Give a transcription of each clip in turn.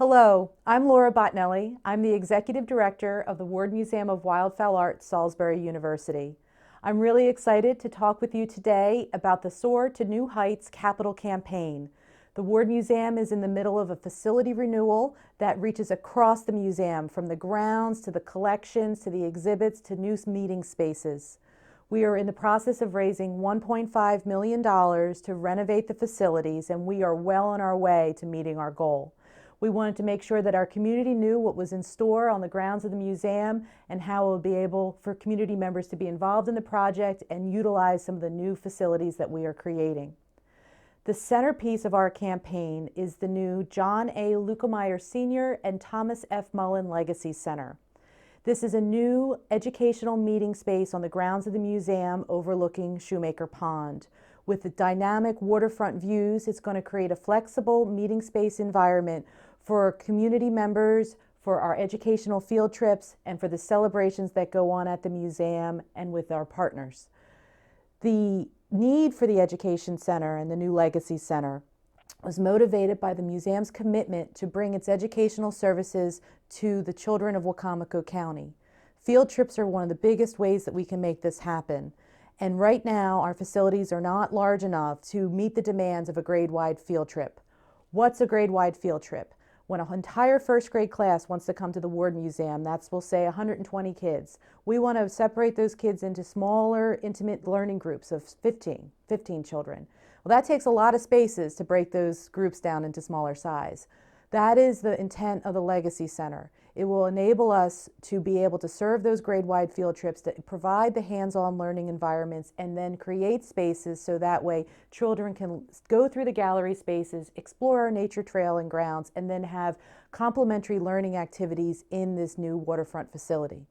Hello, I'm Laura Botnelli. I'm the Executive Director of the Ward Museum of Wildfowl Art, Salisbury University. I'm really excited to talk with you today about the Soar to New Heights Capital Campaign. The Ward Museum is in the middle of a facility renewal that reaches across the museum, from the grounds to the collections to the exhibits to new meeting spaces. We are in the process of raising $1.5 million to renovate the facilities, and we are well on our way to meeting our goal. We wanted to make sure that our community knew what was in store on the grounds of the museum and how it would be able for community members to be involved in the project and utilize some of the new facilities that we are creating. The centerpiece of our campaign is the new John A. Lukemeyer Sr. and Thomas F. Mullen Legacy Center. This is a new educational meeting space on the grounds of the museum overlooking Shoemaker Pond. With the dynamic waterfront views, it's going to create a flexible meeting space environment for community members, for our educational field trips, and for the celebrations that go on at the museum and with our partners. The need for the Education Center and the new Legacy Center was motivated by the museum's commitment to bring its educational services to the children of Wacomico County. Field trips are one of the biggest ways that we can make this happen. And right now, our facilities are not large enough to meet the demands of a grade-wide field trip. What's a grade-wide field trip? When an entire first grade class wants to come to the Ward Museum, that's, we'll say, 120 kids. We want to separate those kids into smaller, intimate learning groups of 15 children. Well, that takes a lot of spaces to break those groups down into smaller size. That is the intent of the Legacy Center. It will enable us to be able to serve those grade-wide field trips, to provide the hands-on learning environments, and then create spaces so that way children can go through the gallery spaces, explore our nature trail and grounds, and then have complementary learning activities in this new waterfront facility.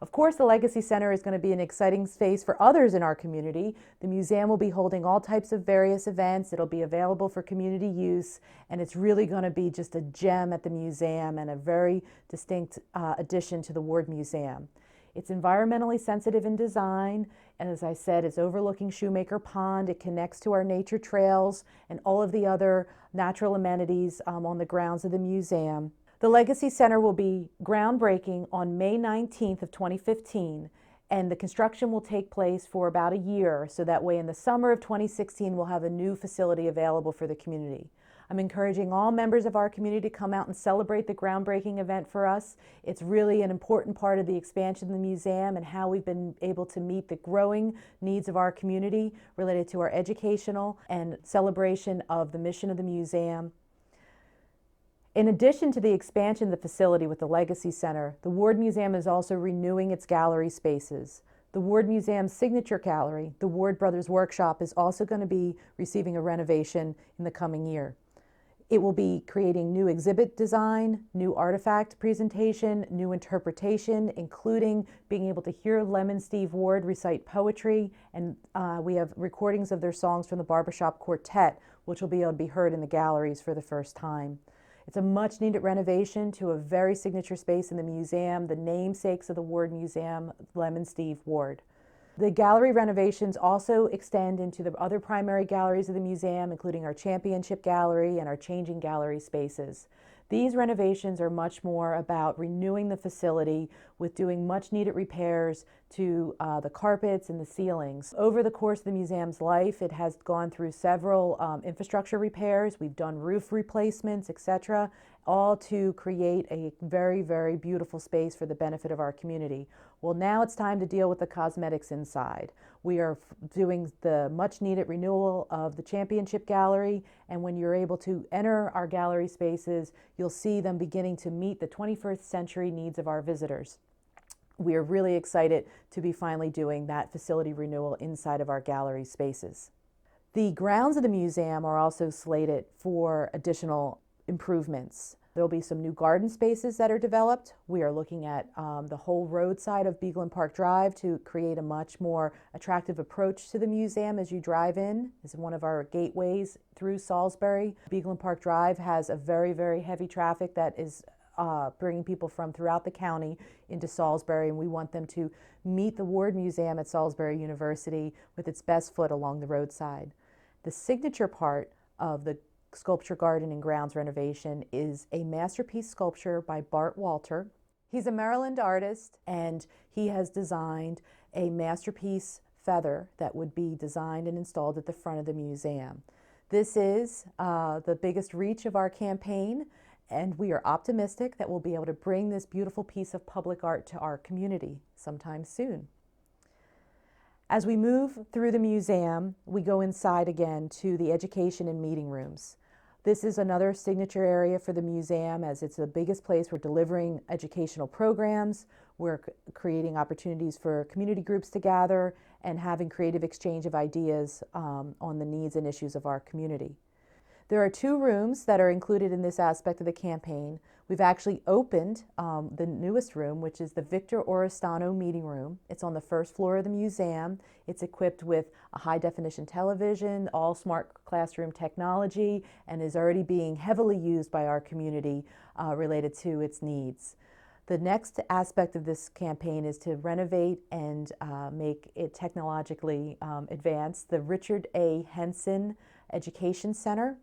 Of course, the Legacy Center is going to be an exciting space for others in our community. The museum will be holding all types of various events. It'll be available for community use, and it's really going to be just a gem at the museum and a very distinct addition to the Ward Museum. It's environmentally sensitive in design, and as I said, it's overlooking Shoemaker Pond. It connects to our nature trails and all of the other natural amenities on the grounds of the museum. The Legacy Center will be groundbreaking on May 19th of 2015, and the construction will take place for about a year, so that way in the summer of 2016 we'll have a new facility available for the community. I'm encouraging all members of our community to come out and celebrate the groundbreaking event for us. It's really an important part of the expansion of the museum and how we've been able to meet the growing needs of our community related to our educational and celebration of the mission of the museum. In addition to the expansion of the facility with the Legacy Center, the Ward Museum is also renewing its gallery spaces. The Ward Museum's signature gallery, the Ward Brothers Workshop, is also going to be receiving a renovation in the coming year. It will be creating new exhibit design, new artifact presentation, new interpretation, including being able to hear Lem and Steve Ward recite poetry, and we have recordings of their songs from the Barbershop Quartet, which will be able to be heard in the galleries for the first time. It's a much needed renovation to a very signature space in the museum, the namesakes of the Ward Museum, Lem and Steve Ward. The gallery renovations also extend into the other primary galleries of the museum, including our Championship Gallery and our changing gallery spaces. These renovations are much more about renewing the facility with doing much needed repairs to the carpets and the ceilings. Over the course of the museum's life, it has gone through several infrastructure repairs. We've done roof replacements, etc., all to create a very, very beautiful space for the benefit of our community. Well, now it's time to deal with the cosmetics inside. We are doing the much needed renewal of the Championship Gallery, and when you're able to enter our gallery spaces, you'll see them beginning to meet the 21st century needs of our visitors. We are really excited to be finally doing that facility renewal inside of our gallery spaces. The grounds of the museum are also slated for additional improvements. There'll be some new garden spaces that are developed. We are looking at the whole roadside of Beaglin Park Drive to create a much more attractive approach to the museum as you drive in. It's one of our gateways through Salisbury. Beaglin Park Drive has a very, very heavy traffic that is bringing people from throughout the county into Salisbury, and we want them to meet the Ward Museum at Salisbury University with its best foot along the roadside. The signature part of the sculpture garden and grounds renovation is a masterpiece sculpture by Bart Walter. He's a Maryland artist, and he has designed a masterpiece feather that would be designed and installed at the front of the museum. This is the biggest reach of our campaign, and we are optimistic that we'll be able to bring this beautiful piece of public art to our community sometime soon. As we move through the museum, we go inside again to the education and meeting rooms. This is another signature area for the museum, as it's the biggest place for delivering educational programs. We're creating opportunities for community groups to gather and having creative exchange of ideas on the needs and issues of our community. There are 2 rooms that are included in this aspect of the campaign. We've actually opened the newest room, which is the Victor Oristano Meeting Room. It's on the 1st floor of the museum. It's equipped with a high-definition television, all smart classroom technology, and is already being heavily used by our community related to its needs. The next aspect of this campaign is to renovate and make it technologically advanced. The Richard A. Henson Education Center.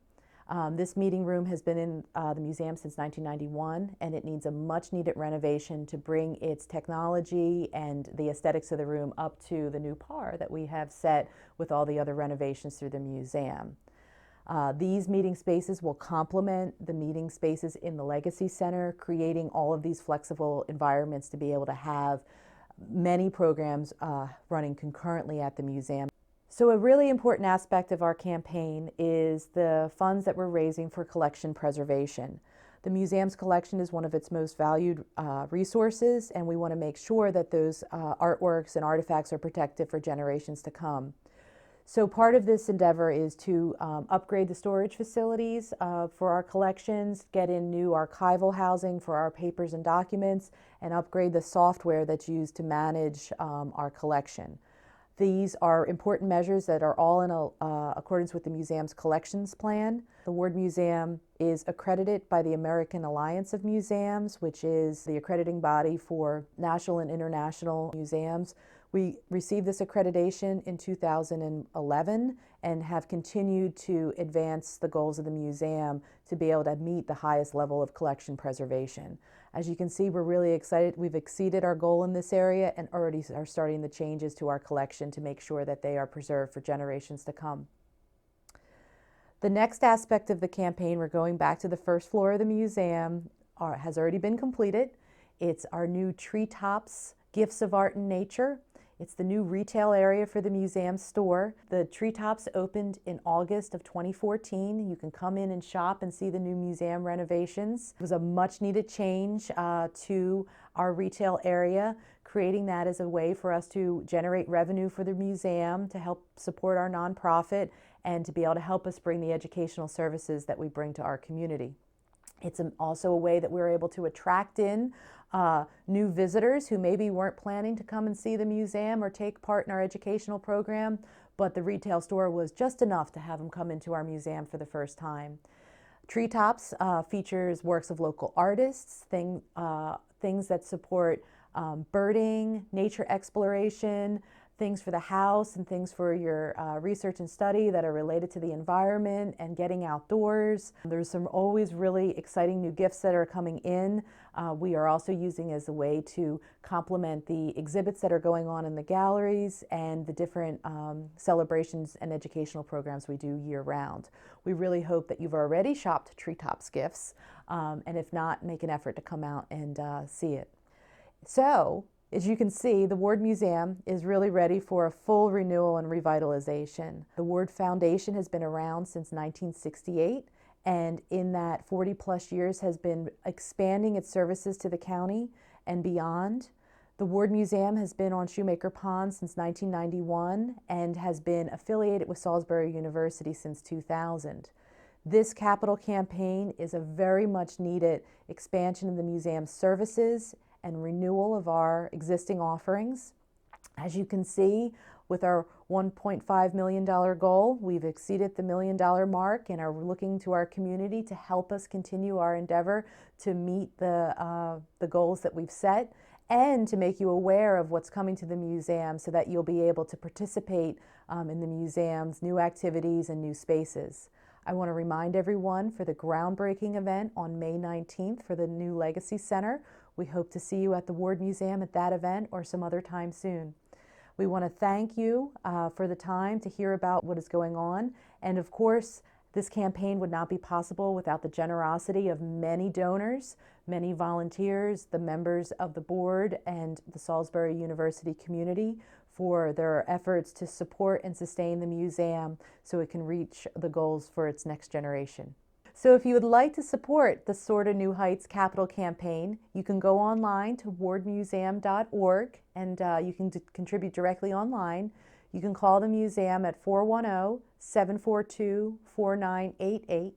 This meeting room has been in the museum since 1991, and it needs a much-needed renovation to bring its technology and the aesthetics of the room up to the new par that we have set with all the other renovations through the museum. These meeting spaces will complement the meeting spaces in the Legacy Center, creating all of these flexible environments to be able to have many programs running concurrently at the museum. So a really important aspect of our campaign is the funds that we're raising for collection preservation. The museum's collection is one of its most valued resources, and we want to make sure that those artworks and artifacts are protected for generations to come. So part of this endeavor is to upgrade the storage facilities for our collections, get in new archival housing for our papers and documents, and upgrade the software that's used to manage our collection. These are important measures that are all in accordance with the museum's collections plan. The Ward Museum is accredited by the American Alliance of Museums, which is the accrediting body for national and international museums. We received this accreditation in 2011 and have continued to advance the goals of the museum to be able to meet the highest level of collection preservation. As you can see, we're really excited. We've exceeded our goal in this area and already are starting the changes to our collection to make sure that they are preserved for generations to come. The next aspect of the campaign, we're going back to the 1st floor of the museum, has already been completed. It's our new Treetops Gifts of Art and Nature. It's the new retail area for the museum store. The Treetops opened in August of 2014. You can come in and shop and see the new museum renovations. It was a much needed change to our retail area, creating that as a way for us to generate revenue for the museum, to help support our nonprofit, and to be able to help us bring the educational services that we bring to our community. It's also a way that we're able to attract in new visitors who maybe weren't planning to come and see the museum or take part in our educational program, but the retail store was just enough to have them come into our museum for the first time. Treetops features works of local artists, things that support birding, nature exploration, things for the house and things for your research and study that are related to the environment and getting outdoors. There's some always really exciting new gifts that are coming in. We are also using as a way to complement the exhibits that are going on in the galleries and the different celebrations and educational programs we do year-round. We really hope that you've already shopped Treetops Gifts, and if not, make an effort to come out and see it. So, as you can see, the Ward Museum is really ready for a full renewal and revitalization. The Ward Foundation has been around since 1968, and in that 40-plus years has been expanding its services to the county and beyond. The Ward Museum has been on Shoemaker Pond since 1991 and has been affiliated with Salisbury University since 2000. This capital campaign is a very much needed expansion of the museum's services and renewal of our existing offerings. As you can see, with our $1.5 million goal, we've exceeded the $1 million mark and are looking to our community to help us continue our endeavor to meet the goals that we've set and to make you aware of what's coming to the museum so that you'll be able to participate in the museum's new activities and new spaces. I want to remind everyone for the groundbreaking event on May 19th for the new Legacy Center. We hope to see you at the Ward Museum at that event or some other time soon. We want to thank you for the time to hear about what is going on. And of course, this campaign would not be possible without the generosity of many donors, many volunteers, the members of the board, and the Salisbury University community for their efforts to support and sustain the museum so it can reach the goals for its next generation. So if you would like to support the Soar to New Heights Capital Campaign, you can go online to wardmuseum.org and you can contribute directly online. You can call the museum at 410-742-4988,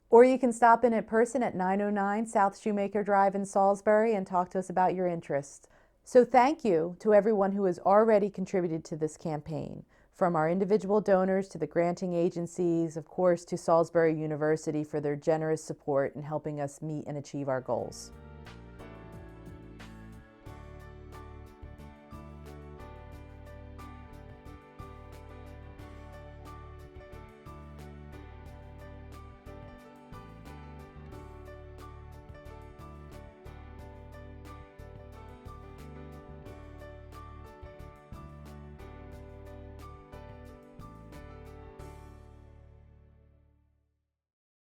or you can stop in person at 909 South Shoemaker Drive in Salisbury and talk to us about your interests. So thank you to everyone who has already contributed to this campaign, from our individual donors to the granting agencies, of course, to Salisbury University for their generous support in helping us meet and achieve our goals.